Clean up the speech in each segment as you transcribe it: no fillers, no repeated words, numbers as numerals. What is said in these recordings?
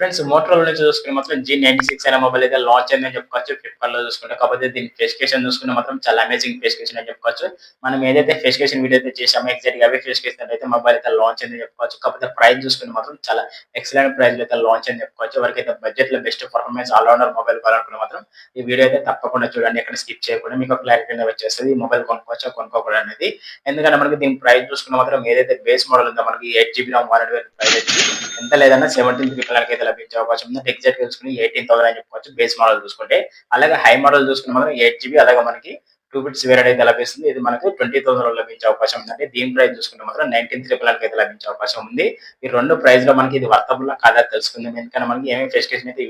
Friends Motorola నుంచి చూసుకుంటే మాత్రం G96 అనే మొబైల్ అయితే లాంచ్ అయిందని చెప్పుకోవచ్చు. ఫ్లిప్‌కార్ట్‌లో చూసుకుంటే. కాకపోతే దీని స్పెసిఫికేషన్ చూసుకుంటే మాత్రం చాలా అమేజింగ్ స్పెసిఫికేషన్ అని చెప్పుకోవచ్చు. మనం ఏదైతే స్పెసిఫికేషన్ వీడియో అయితే చేసామో ఎగ్జాక్ట్‌గా అవే స్పెసిఫికేషన్ అయితే మొబైల్ అయితే లాంచ్ అయిందని చెప్పుకోవచ్చు. కాకపోతే ప్రైస్ చూసుకుంటే మాత్రం చాలా ఎక్సలెంట్ ప్రైస్‌లో అయితే లాంచ్ అయిందని చెప్పుకోవచ్చు. ఎవరికైతే బడ్జెట్‌లో best performance all rounder mobile కావాలనుకున్న మాత్రం ఈ వీడియో అయితే తప్పకుండా చూడండి. ఎక్కడ స్కిప్ చేయకుండా మీకు ఒక క్లారిటీ అనేది వచ్చేస్తది. ఈ మొబైల్ కొనుక్కోవచ్చా కొనుక్కోకూడదా అనేది. ఎందుకంటే మనకి దీని ప్రైస్ చూసుకుంటే మాత్రం ఏదైతే బేస్ మోడల్ ఉందో మనకి 8 జీబీ ర్యామ్ 128 ప్రైస్ వచ్చి ఎంత లేదన్నా 17,399 అయితే లభించే అవకాశం ఉంది. ఎగ్జాక్ట్ చూసుకుని 18,000 అని చెప్పుకోవచ్చు బేస్ మోడల్ చూసుకుంటే. అలాగే హై మోడల్ చూసుకుంటే మాత్రం 8 జీబీ అలాగే మనకి 2 బిట్స్ వేరియడ్ అయితే లభిస్తుంది. ఇది మనకు 20,000 లభించే అవకాశం ఉందండి. దీని ప్రైస్ చూసుకుంటే మాత్రం 19,999 అయితే లభించే అవకాశం ఉంది. ఈ రెండు ప్రైస్ లో మనకి ఇది వర్తబుల్ కాదా తెలుసుకుందాం. ఎందుకంటే మనకి ఏమేమి స్పెసిఫికేషన్ అయితే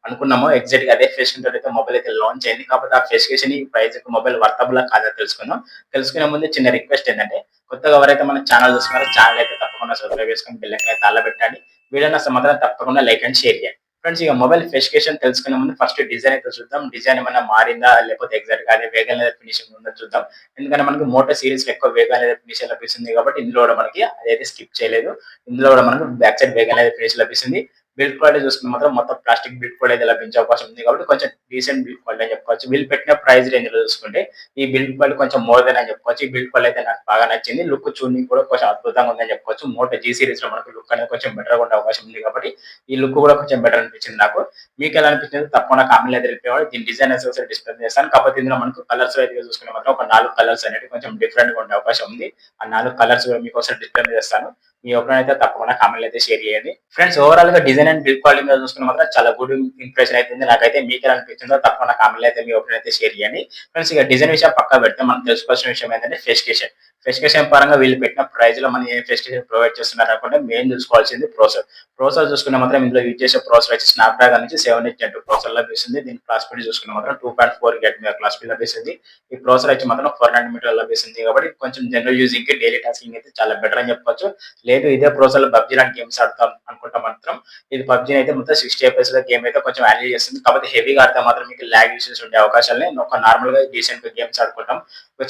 అనుకున్నామో ఎగ్జాక్ట్ గా అదే స్పెసిఫికేషన్ తోటి అయితే మొబైల్ అయితే లాంచ్ అయింది. కాకపోతే ఆ స్పెసిఫికేషన్ ఈ ప్రైస్ మొబైల్ వర్తబుల్ కాదా తెలుసుకుందాం. తెలుసుకునే ముందు చిన్న రిక్వెస్ట్ ఏంటంటే కొత్తగా ఎవరైతే మన ఛానల్ చూస్తున్నారో ఛానల్ అయితే తప్పకుండా సబ్స్క్రైబ్ చేసుకొని బెల్ ఐకాన్ అయితే పెట్టండి. వీడియో నచ్చితే మాత్రం తప్పకుండా లైక్ అండ్ షేర్ చేయండి. ఫ్రెండ్స్ ఇక మొబైల్ స్పెసిఫికేషన్ తెలుసుకునే ముందు ఫస్ట్ డిజైన్ అయితే చూద్దాం. డిజైన్ ఏమైనా మారిందా లేకపోతే ఎగ్జాక్ట్ గా అదే వేగం లేదా ఫినిషింగ్ ఉందో చూద్దాం. ఎందుకంటే మనకి మోటో సిరీస్ ఎక్కువ వేగం లేదా ఫినిషింగ్ లభిస్తుంది కాబట్టి ఇందులో కూడా మనకి అదైతే స్కిప్ చేయలేదు. ఇందులో కూడా మనకు బ్యాక్ సైడ్ వేగం లేదా ఫినిష్ లభిస్తుంది. బిల్డ్ క్వాలిటీ చూసుకుంటే మాత్రం మొత్తం ప్లాస్టిక్ బిల్డ్ క్వాలిటీ అయితే లభించే అవకాశం ఉంది కాబట్టి కొంచెం డీసెంట్ బిల్డ్ క్వాలిటీ అని చెప్పుకోవచ్చు. వీళ్ళు పెట్టిన ప్రైస్ రేంజ్ లో చూసుకుంటే ఈ బిల్డ్ క్వాలిటీ కొంచెం మోర్ దెన్ అని చెప్పుకోవచ్చు. ఈ బిల్డ్ క్వాలిటీ అయితే నాకు బాగా నచ్చింది. లుక్ చూడడానికి కూడా కొంచెం అద్భుతంగా ఉందని చెప్పుకోవచ్చు. మోటో జీ సిరీస్ లో మనకు లుక్ అనేది కొంచెం బెటర్ గా ఉండే అవకాశం ఉంది కాబట్టి ఈ లుక్ కూడా కొంచెం బెటర్ అనిపించింది నాకు. మీకు ఎలా అనిపించింది తప్పకుండా కామెంట్ అయితే తెలిపేవాడు. దీని డిజైన్ అయితే డిస్ప్లే చేస్తాను. కాకపోతే ఇందులో మనకు కలర్స్ అయితే చూసుకునే మాత్రం ఒక 4 కలర్స్ అనేవి కొంచెం డిఫరెంట్ గా ఉండే అవకాశం ఉంది. ఆ 4 కలర్స్ కూడా మీకు ఒకసారి డిస్ప్లే చేస్తాను. మీ ఒపీనియన్ అయితే తప్పకుండా కామెంట్ అయితే షేర్ చేయండి. ఫ్రెండ్స్ ఓవరాల్ గా డిజైన్ అండ్ బిల్డ్ క్వాలిటీ మీద చూసుకున్న మాత్రం చాలా గుడ్ ఇంప్రెషన్ అయితే ఉంది. నాకైతే మీకు ఎలా అనిపించిందో తప్పకుండా కామెంట్ అయితే మీ ఒపీనియన్ అయితే షేర్ చేయండి. ఫ్రెండ్స్ ఇక డిజైన్ విషయం పక్కా పెడితే మనం తెలుసుకోవాల్సిన విషయం ఏంటంటే స్పెసిఫికేషన్. స్పెసిఫికేషన్ పరంగా వీళ్ళు పెట్టిన ప్రైస్ లో మనం ఏ స్పెసిఫికేషన్ ప్రొవైడ్ చేస్తున్నారు అనుకుంటే మెయిన్ చూసుకోవాల్సింది ప్రాసెసర్. ప్రాసెసర్ చూసుకున్న మాత్రం ఇందులో యూజ్ చేసే ప్రాసెసర్ వచ్చి స్నాప్ డ్రాగన్ నుంచి 7 Gen 2 ప్రాసెసర్ లభిస్తుంది. దీని క్లాస్ స్పీడ్ చూసుకున్న మాత్రం 2.4 GHz క్లాస్ స్పీడ్ లభిస్తుంది. ఈ ప్రాసెసర్ వచ్చి మాత్రం 4nm లభిస్తుంది కాబట్టి కొంచెం జనరల్ యూజింగ్ కి డైలీ టాస్కింగ్ అయితే చాలా బెటర్ అని చెప్పుకోవచ్చు. లేదు ఇదే ప్రాసెసర్ లో పబ్జీ లాంటి గేమ్స్ ఆడతాం అనుకుంటే మాత్రం ఇది పబ్జీ అయితే మొత్తం 60 FPS లో గేమ్ అయితే కొంచెం హ్యాండిల్ చేస్తుంది. కాకపోతే హెవీగా ఆడితే మాత్రం మీకు లాగ్ ఇష్యూస్ ఉండే అవకాశాలు ఒక నార్మల్ గా డీసెంట్ గేమ్స్ ఆడుకుంటాం.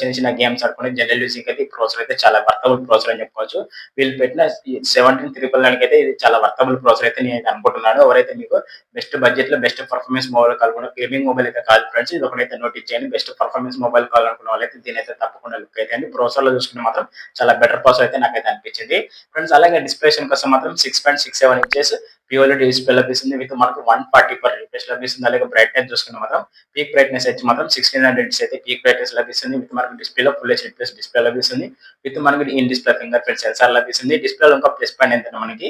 చిన్న చిన్న గేమ్స్ ఆడుకుని జనరల్ యూజింగ్ అయితే ఈ ప్రాసెసర్ అయితే చాలా వర్తబుల్ ప్రాసెసర్ అని చెప్పుకోవచ్చు. వీళ్ళు పెట్టిన 17,999 అయితే ఇది చాలా వర్తబుల్ ప్రాసెసర్ అయితే నేను అనుకుంటున్నాను. ఎవరైతే మీకు బెస్ట్ బడ్జెట్ లో బెస్ట్ పర్ఫార్మెన్స్ మొబైల్ కావాలనుకున్న గేమింగ్ మొబైల్ అయితే కాదు ఫ్రెండ్స్. ఇది ఒకటైతే నోటీస్ చేయండి. బెస్ట్ పర్ఫార్మెన్స్ మొబైల్ కావాలనుకున్న వాళ్ళైతే దీని అయితే తప్పకుండా లుక్ అయితే అండి. ప్రాసెసర్ లో చూసుకుంటే మాత్రం చాలా బెటర్ ప్రాసెసర్ అయితే నాకైతే అనిపించింది. ఫ్రెండ్స్ అలాగే డిస్ప్లేషన్ కోసం మాత్రం 6.67 ఇంచెస్ ప్యూర్లీ డిస్ప్లే లభిస్తుంది. విత్ మనకు 140 పర్ రిఫ్రెష్ లభిస్తుంది. అలాగే బ్రైట్నెస్ చూసుకుంటే మాత్రం పీక్ బ్రైట్నెస్ వచ్చి మాత్రం 1600 అయితే పీక్ బ్రైట్నెస్ లభిస్తుంది. విత్ మనకు డిస్ప్లేలో ఫుల్ హెచ్డీ ప్లస్ డిస్ప్లే లభిస్తుంది. విత్ మనకి in display finger print censor లభిస్తుంది. డిస్ప్లేలో ఇంకా ప్లస్ పాయింట్ ఏంటంటే మనకి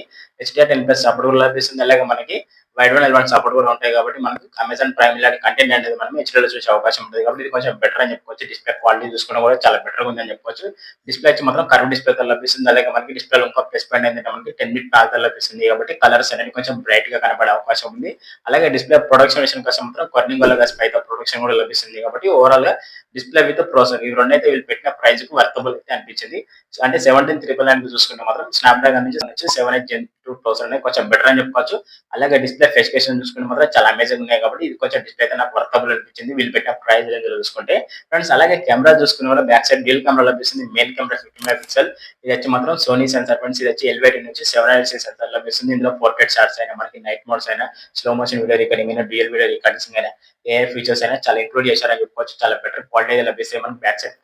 HDR10+ సపోర్ట్ కూడా లభిస్తుంది. అలాగే మనకి వైడ్ వన్ ఎల్1 సపోర్ట్ కూడా ఉంటాయి కాబట్టి మనకు అమెజాన్ ప్రైమ్ ఇలాంటి కంటెంట్ అనేది మనం హెచ్డీలో చూసే అవకాశం ఉంటుంది కాబట్టి ఇది కొంచెం బెటర్ అని చెప్పుకోవచ్చు. డిస్ప్లే క్వాలిటీ చూసుకున్నా కూడా చాలా బెటర్ ఉందని చెప్పుకోవచ్చు. డిస్ప్లే వచ్చి మాత్రం కర్వ్ డిస్ప్లే తో లభిస్తుంది. అలాగే మనకి డిస్ప్లేలో ఇంకా ప్లస్ పాయింట్ ఏంటంటే మనకి 10 బిట్ తో లభిస్తుంది కాబట్టి కలర్స్ అనేది కొంచెం బ్రైట్ గా కనబడే అవకాశం ఉంది. అలాగే డిస్ప్లే ప్రొడక్షన్ విషయం కోసం మాత్రం కొర్నింగ్ వల్ల స్పైతో ప్రొడక్షన్ కూడా లభిస్తుంది కాబట్టి ఓవరాల్ గా డిస్ప్లే విత్ ప్రాసెసర్ ఈ రెండైతే వీళ్ళు పెట్టిన ప్రైస్ కు వర్తబుల్ అయితే అనిపించింది. అంటే 17,999 చూసుకుంటే మాత్రం స్నాప్ డ్రాగన్ నుంచి 7 Gen 2 ప్రాసెసర్ అనేది కొంచెం బెటర్ అని చెప్పుకోవచ్చు. అలాగే డిస్ప్లే స్పెసిఫికేషన్ చూసుకుంటే మాత్రం చాలా అమేజింగ్ ఉన్నాయి కాబట్టి ఇది కొంచెం డిస్ప్లే అయితే నాకు వర్తబుల్ అనిపించింది. వీళ్ళు పెట్టిన ప్రైస్ రేంజ్ చూసుకుంటే ఫ్రెండ్స్ అలాగే కెమెరా చూసుకునే వల్ల బ్యాక్ సైడ్ డ్యూయల్ కెమెరా లభిస్తుంది. మెయిన్ కెమెరా 50 మెగాపిక్సెల్ ఇది వచ్చి మాత్రం సోనీ సెన్సార్ ఫ్రెండ్స్. ఇది వచ్చి LVT నుంచి 700 సెన్సార్ లభిస్తుంది. ఇందులో పోర్ట్రేట్ షాట్స్ అయినా మనకి నైట్ మోడ్స్ అయినా స్లో మోషన్ వీడియో రికార్డింగ్ అయినా డ్యూయల్ వీడియో రికార్డింగ్ అయినా ఏ ఫీచర్స్ అయినా చాలా ఇంక్లూడ్ చేశారని చెప్పుకోవచ్చు. చాలా బెటర్ క్వాలిటీ లభిస్తాయి. మనకి బ్యాక్ సైడ్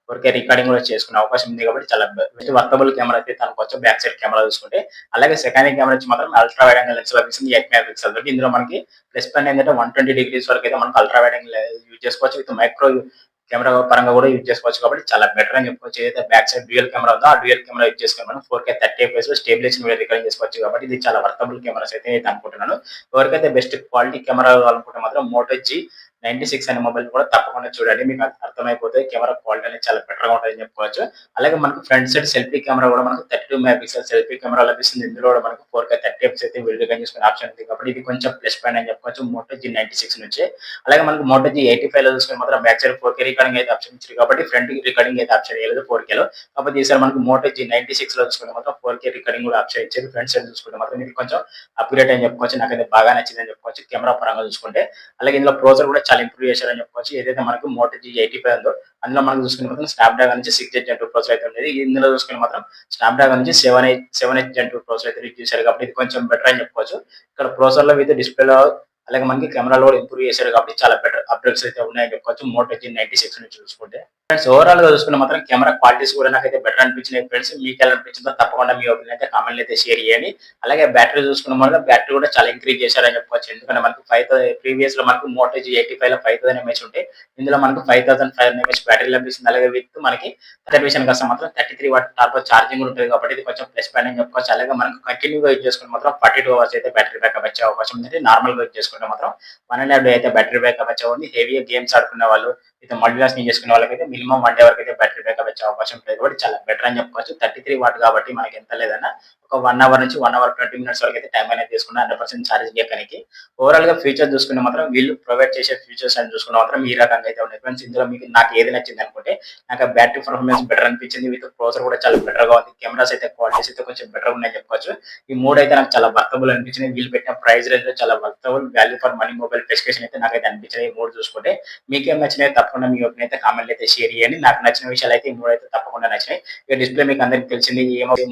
4K రికార్డింగ్ కూడా చేసుకునే అవకాశం ఉంది కాబట్టి చాలా బెస్ట్ వర్తబుల్ కెమెరా అయితే అనుకోవచ్చు బ్యాక్ సైడ్ కెమెరా చూసుకుంటే. అలాగే సెకండ్ కెమెరా వచ్చి మాత్రం అల్ట్రా వైడ్ యాంగిల్ లెన్స్ లభిస్తుంది 8 మెగాపిక్సెల్ తోటి. ఇందులో మనకి ప్లస్ పాయింట్ ఏంటంటే 120 డిగ్రీస్ వరకు అయితే మనకి అల్ట్రా వైడ్ యాంగిల్ యూజ్ చేసుకోవచ్చు. విత్ మైక్రో కెమెరా పరంగా కూడా యూజ్ చేసుకోవచ్చు కాబట్టి చాలా బెటర్ అని చెప్పుకోవచ్చు. ఏదైతే బ్యాక్ సైడ్ డ్యూయల్ కెమెరా ఉందో ఆ డ్యూయల్ కెమెరా యూజ్ చేసుకొని మనం 4K 30 FPS లో స్టేబిలైజేషన్ వీడియో రికార్డింగ్ చేసుకోవచ్చు కాబట్టి ఇది చాలా వర్తబుల్ కెమెరాస్ అయితే నేను అనుకుంటున్నాను. ఎవరికైతే బెస్ట్ క్వాలిటీ కెమెరా కావాలనుకుంటే మాత్రం మోటో G96 అనే మొబైల్ కూడా తప్పకుండా చూడండి. మీకు అర్థమైపోతే కెమెరా క్వాలిటీ అనేది చాలా బెటర్ గా ఉంటుందని చెప్పుకోవచ్చు. అలాగే మనకు ఫ్రంట్ సైడ్ సెల్ఫీ కెమెరా కూడా మనకు 32 మెగాపిక్సెల్ సెల్ఫీ కెమెరా లభిస్తుంది. ఇందులో కూడా మనకు 4K 30 FPS అయితే వీడియో రికార్డింగ్ చేసుకునే ఆప్షన్ ఉంది కాబట్టి ఇది కొంచెం ప్లస్ పాయింట్ అని చెప్పుకోవచ్చు మోటో G96 నుంచి. అలాగే మనకు మోటో G85 లో చూసుకుని మాత్రం బ్యాక్ సైడ్ 4K రికార్డింగ్ అయితే ఆప్షన్ ఇచ్చారు కాబట్టి ఫ్రంట్ రికార్డింగ్ అయితే ఆప్షన్ చేయలేదు 4K లో. కాకపోతే ఈసారి మనకు మోటో G96 లో చూసుకుంటే మాత్రం 4K రికార్డింగ్ కూడా ఆప్షన్ ఇచ్చారు. ఫ్రంట్ సైడ్ చూసుకుంటే మాత్రం ఇది కొంచెం అప్గ్రేడ్ అని చెప్పుకోవచ్చు. నాకైతే బాగా నచ్చిందని చెప్పుకోవచ్చు కెమెరా పరంగా చూసుకుంటే. అలాగే ఇందులో ప్రాసెసర్ కూడా చాలా చాలా ఇంప్రూవ్ చేశారని చెప్పుకోవచ్చు. ఏదైతే మనకు మోటో G85 ఉందో అందులో మనం చూసుకుంటే మాత్రం స్నాప్‌డ్రాగన్ నుంచి 6 జెన్ 2 ప్రాసెసర్ అయితే ఉండేది. ఇందులో చూసుకుంటే మాత్రం స్నాప్‌డ్రాగన్ నుంచి 7 జెన్ 2 ప్రాసెసర్ అయితే యూజ్ చేశారు కాబట్టి ఇది కొంచెం బెటర్ అని చెప్పుకోవచ్చు. ఇక్కడ ప్రాసెసర్‌లో విత్ డిస్‌ప్లేలో అలాగే మనకి కెమెరాలో కూడా ఇంప్రూవ్ చేశారు కాబట్టి చాలా బెటర్ అప్డేట్స్ అయితే ఉన్నాయని చెప్పుకోవచ్చు. మోటో G96 నుంచి చూసుకుంటే. ఫ్రెండ్స్ ఓవరాల్ గా చూసుకుంటే మాత్రం కెమెరా క్వాలిటీస్ కూడా నాకైతే బెటర్ అనిపించినాయి ఫ్రెండ్స్. మీకు ఎలా అనిపించిందో తప్పకుండా మీ ఒపీనియన్ అయితే కామెంట్ అయితే షేర్ చేయండి. అలాగే బ్యాటరీ చూసుకున్న మాత్రం బ్యాటరీ కూడా చాలా ఇంక్రీజ్ చేశారని చెప్పుకోవచ్చు. ఎందుకంటే మనకు 5000 ప్రీవియస్ లో మనకు మోటో G85 లో 5000 ఎంహెచ్ ఉంటే ఇందులో మనకు 5500 ఎంహెచ్ బ్యాటరీ లభిస్తుంది. అలాగే విత్ మనకి అదే విషయానికి వస్తే మాత్రం 33 వాట్ టార్బో ఛార్జింగ్ కూడా ఉంటుంది కాబట్టి ఇది కొంచెం ప్లస్ పాయింట్ అని చెప్పుకోవచ్చు. అలాగే మనకు కంటిన్యూగా యూజ్ చేసుకుంటే మాత్రం 42 అవర్స్ అయితే బ్యాటరీ బ్యాకప్ వచ్చే అవకాశం ఉంది. నార్మల్ గా యూజ్ చేసుకుంటే మాత్రం 1.5 డే అయితే బ్యాటరీ బ్యాకప్ వచ్చే ఉంది. హెవీగా గేమ్స్ ఆడుకునే వాళ్ళు అయితే మల్టీటాస్కింగ్ చేసుకునే వాళ్ళకైతే మినిమం 1 డే వరకు అయితే బ్యాటరీ బ్యాకప్ వచ్చే అవకాశం ఉంటుంది కాబట్టి చాలా బెటర్ అని చెప్పుకోవచ్చు. 33 వాట్ కాబట్టి మనకి ఎంత లేదన్నా ఒక 1 అవర్ నుంచి 1 అవర్ 20 మినిట్స్ వరకు అయితే టైం అనేది తీసుకున్నా 100% ఛార్జింగ్ ఎక్కడానికి. ఓవరాల్ గా ఫీచర్ చూసుకుంటే మాత్రం వీళ్ళు ప్రొవైడ్ చేసే ఫీచర్స్ అని చూసుకుంటే మాత్రం ఈ రకంగా అయితే ఉన్నాయి ఫ్రెండ్స్. ఇందులో మీకు నాకు ఏది నచ్చింది అనుకుంటే నాకు బ్యాటరీ పర్ఫార్మెన్స్ బెటర్ అనిపించింది. విత్ ప్రాసెసర్ కూడా చాలా బెటర్ గా ఉంది. కెమెరాస్ అయితే క్వాలిటీస్ అయితే కొంచెం బెటర్ ఉన్నాయని చెప్పుకోవచ్చు. ఈ మూడు అయితే నాకు చాలా వర్తబుల్ అనిపించింది. వీళ్ళు పెట్టిన ప్రైస్ రేంజ్ లో చాలా worthable value for money mobile specification అయితే నాకైతే అనిపించాయి. ఈ మూడు చూసుకుంటే మీకేం నచ్చినాయి తప్పకుండా మీ ఒపీనియన్ అయితే కామెంట్ అయితే షేర్ చేయండి. నాకు నచ్చిన విషయాలు అయితే ఈ మూడు అయితే తప్పకుండా నచ్చినాయి. ఇక డిస్ప్లే మీకు అందరికి తెలిసింది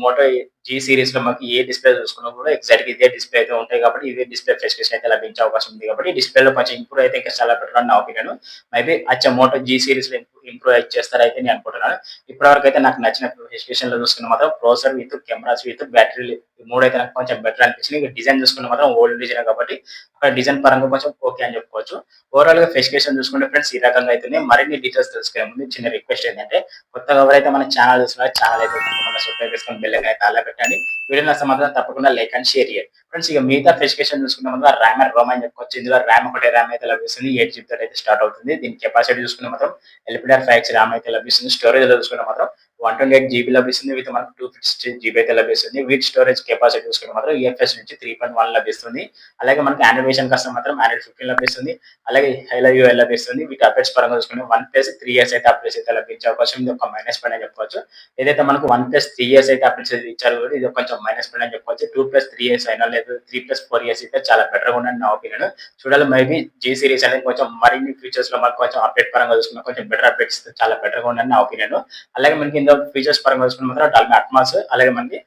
మోటో G సిరీస్ లో మనకి ఏ డిస్ప్లే చూసుకున్నా కూడా ఎగ్జాక్ట్ ఇదే డిస్ప్లే అయితే ఉంటాయి కాబట్టి ఇదే డిస్ప్లే స్పెసిఫికేషన్ అయితే లభించే అవకాశం ఉంది కాబట్టి డిస్ప్లేలో కొంచెం ఇంప్రూవ్ అయితే ఇంకా చాలా బెటర్ అని నా ఒపీనియన్. మేబీ అచ్చా మోటో G సిరీస్ లో ఇంప్రూవ్ చేస్తారైతే నేను అనుకుంటున్నాను. ఇప్పటివరకు అయితే నాకు నచ్చిన స్పెసిఫికేషన్ లో చూసుకున్న మాత్రం processor with cameras with battery ఈ మూడు అయితే నాకు కొంచెం బెటర్ అనిపించింది. ఇక డిజైన్ చూసుకున్న మాత్రం ఓల్డ్ డిజైన్ కాబట్టి అక్కడ డిజైన్ పరంగా కొంచెం ఓకే అని చెప్పుకోవచ్చు. ఓవరాల్ గా స్పెసిఫికేషన్ చూసుకుంటే ఫ్రెండ్స్ ఈ రకంగా అయితే మరిన్ని డీటెయిల్స్ తెలుసుకునే ముందు చిన్న రిక్వెస్ట్ ఏంటంటే కొత్తగా ఎవరైతే మన ఛానల్ చూస్తున్నారో ఛానల్ అయితే తప్పకుండా సబ్స్క్రైబ్ చేసుకొని బెల్ ఐకాన్ అయితే అలా పెట్టండి. వీడియో నచ్చితే మాత్రం తప్పకుండా లైక్ అండ్ షేర్ చేయండి. ఫ్రెండ్స్ ఇక మిగతా స్పెసిఫికేషన్ చూసుకున్న ముందు ర్యామ్ అండ్ రోమ్ అని చెప్పుకోవచ్చు. ఇందులో ర్యామ్ ఒకటే ర్యామ్ అయితే లభిస్తుంది. 8 GB తో అయితే స్టార్ట్ అవుతుంది. దీని కెపాసిటీ చూసుకున్న మాత్రం LPDDR5X ర్యామ్ అయితే లభిస్తుంది. స్టోరేజ్ చూసుకున్న మాత్రం 128 GB లభిస్తుంది. విత్ మనకు 256 GB అయితే లభిస్తుంది. విత్ స్టోరేజ్ కెపాసిటీ చూసుకుంటే మాత్రం UFS నుంచి 3.1 లభిస్తుంది. అలాగే మనకి ఆండ్రాయిడ్ వెర్షన్ కష్టం మాత్రం ఆండ్రాయిడ్ 15 లభిస్తుంది. అలాగే హైలో UI లభిస్తుంది. వీటి అప్డేట్స్ పరంగా చూసుకుంటే 1+3 years అయితే అప్డేట్స్ అయితే లభించే అవకాశం ఇది ఒక మైనస్ పాయింట్ అని చెప్పుకోవచ్చు. ఏదైతే మనకు 1+3 years అయితే అప్డేట్స్ ఇచ్చారు కూడా ఇది కొంచెం మైనస్ పాయింట్ అని చెప్పుకోవచ్చు. 2+3 years అయినా లేదు 3+4 years అయితే చాలా బెటర్ గా ఉందని నా ఒపీనియన్. చూడాలి మేబీ G సిరీస్ అనేది కొంచెం మరిన్ని ఫీచర్స్ లో మనకు కొంచెం అప్డేట్ పరంగా చూసుకున్నా కొంచెం బెటర్ అప్డేట్స్ చాలా బెటర్ గా ఉందని నా ఒపీనియన్. అలాగే మనకి ఇందులో ఫీచర్స్ పరంగా చూసుకుంటే మాత్రం డాల్బీ అట్మాస్ అలాగే మనకి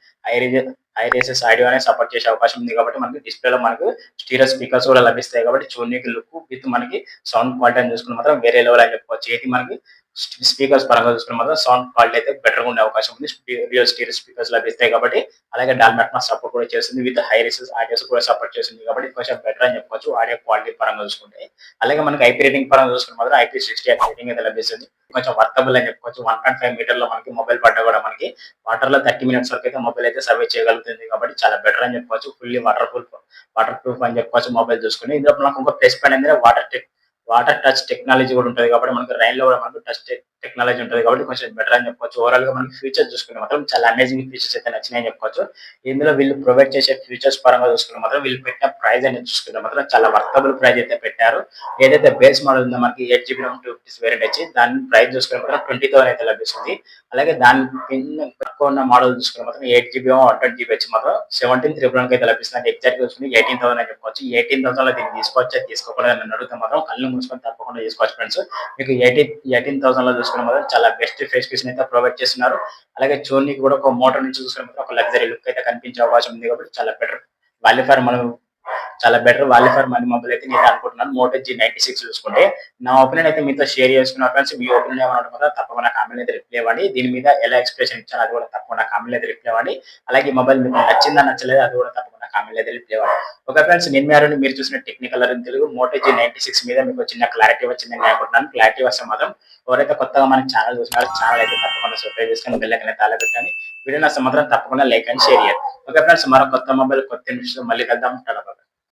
ఐరిసెస్ ఆడియో అనేది సపోర్ట్ చేసే అవకాశం ఉంది కాబట్టి మనకి డిస్ప్లేలో మనకు స్టీరియో స్పీకర్స్ కూడా లభిస్తాయి కాబట్టి చూడడానికి లుక్ విత్ మనకి సౌండ్ క్వాలిటీ అని చూసుకున్న మాత్రం వేరే లెవెల్ అని చెప్పుకోవచ్చు. ఏది మనకి స్పీకర్స్ పరంగా చూసుకున్న మాత్రం సౌండ్ క్వాలిటీ అయితే బెటర్ గా ఉండే అవకాశం ఉంది. రియల్ స్టీరియో స్పీకర్స్ లభిస్తాయి కాబట్టి అలాగే డాల్బీ అట్మాస్ సపోర్ట్ కూడా చేస్తుంది. విత్ హైరిసెస్ ఆడియోస్ కూడా సపోర్ట్ చేస్తుంది కాబట్టి కొంచెం బెటర్ అని చెప్పుకోవచ్చు ఆడియో క్వాలిటీ పరంగా చూసుకుంటే. అలాగే మనకి ఐపీ రేటింగ్ పరంగా చూసుకున్న మాత్రం IP68 రేటింగ్ అయితే లభిస్తుంది. కొంచెం వర్తబుల్ అని చెప్పుకోవచ్చు. 1.5 మీటర్ లో మనకి మొబైల్ పడ్డా కూడా మనకి వాటర్ లో 30 minutes వరకు అయితే మొబైల్ అయితే సర్వే చేయగలుగుతుంది కాబట్టి చాలా బెటర్ అని చెప్పుకోవచ్చు. ఫుల్లీ వాటర్ ప్రూఫ్ అని చెప్పుకోవచ్చు మొబైల్ చూసుకుని. ఇందులో మనకు ఇంకో ప్లస్ పాయింట్ అనేది వాటర్ టచ్ టెక్నాలజీ కూడా ఉంటుంది కాబట్టి మనకు రైన్ లో కూడా మనకు టచ్ టెక్నాలజీ ఉంటుంది కాబట్టి కొంచెం బెటర్ అని చెప్పుకోవచ్చు. ఓవరాల్ గా మనకి ఫీచర్స్ చూసుకుంటే మాత్రం చాలా అమేజింగ్ ఫీచర్స్ అయితే నచ్చినాయని చెప్పుకోవచ్చు. ఇందులో వీళ్ళు ప్రొవైడ్ చేసే ఫీచర్స్ పరంగా చూసుకుంటే మాత్రం వీళ్ళు పెట్టిన ప్రైస్ అనేది చూసుకుంటే మాత్రం చాలా వర్తబుల్ ప్రైస్ అయితే పెట్టారు. ఏదైతే బేస్ మోడల్ ఉందో మనకి 8 GB RAM 256 వేరియంట్ వచ్చి దాని ప్రైస్ చూసుకుంటే మాత్రం 20,000 అయితే లభిస్తుంది. అలాగే దాని కింద తక్కువ ఉన్న మోడల్ చూసుకుంటే మాత్రం 8 GB 120 GB వచ్చి మాత్రం 17,399 అయితే లభిస్తుంది. ఎగ్జాక్ట్ చూసుకుని 18,000 అని చెప్పుకోవచ్చు. 18,000 లో దీన్ని తీసుకోవచ్చు తీసుకోకూడదు అని అడిగితే మాత్రం కళ్ళు మూసుకొని తప్పకుండా తీసుకోవచ్చు ఫ్రెండ్స్. మీకు 18,000 లో చూసుకున్న మాత్రం చాలా బెస్ట్ స్పెసిఫికేషన్ అయితే ప్రొవైడ్ చేస్తున్నారు. అలాగే చూడడానికి కూడా ఒక మోటార్ నుంచి చూసుకున్న మాత్రం ఒక లగ్జరీ లుక్ అయితే కనిపించే అవకాశం ఉంది కాబట్టి చాలా బెటర్ వాల్యూ ఫర్ మనం చాలా better value for money mobile అయితే నేను అనుకుంటున్నాను. మోటో G96 చూసుకుంటే నా ఒపీనియన్ అయితే మీతో షేర్ చేసుకున్న ఫ్రెండ్స్. మీ ఒపీనియన్ ఏమన్నా మాత్రం తప్పకుండా కామెంట్ అయితే రిప్లై ఇవ్వండి. దీని మీద ఎలా ఎక్స్ప్రెషన్ ఇచ్చాను అది కూడా తప్పకుండా కామెంట్ అయితే రిప్లై ఇవ్వండి. అలాగే ఈ మొబైల్ మీకు నచ్చిందా నచ్చలేదు అది కూడా తప్పకుండా కామెంట్ అయితే రిప్లై ఇవ్వండి. ఓకే ఫ్రెండ్స్ నేను మీరు చూసిన టెక్నికల్ తెలుగు మోటో G96 మీద మీకు చిన్న క్లారిటీ వచ్చిందని నేను అనుకుంటున్నాను. క్లారిటీ వస్తే మాత్రం ఎవరైతే కొత్తగా మన ఛానల్ చూస్తున్నారో ఛానల్ అయితే తప్పకుండా సబ్స్క్రైబ్ చేసుకొని బెల్ ఐకాన్ అయితే అలా పెట్టండి. వీడియో నచ్చితే మాత్రం తప్పకుండా లైక్ అండ్ షేర్ చేయండి. ఓకే ఫ్రెండ్స్ మరో కొత్త మొబైల్ కొత్త ఇన్ఫర్మేషన్ మళ్ళీ కలుద్దాం.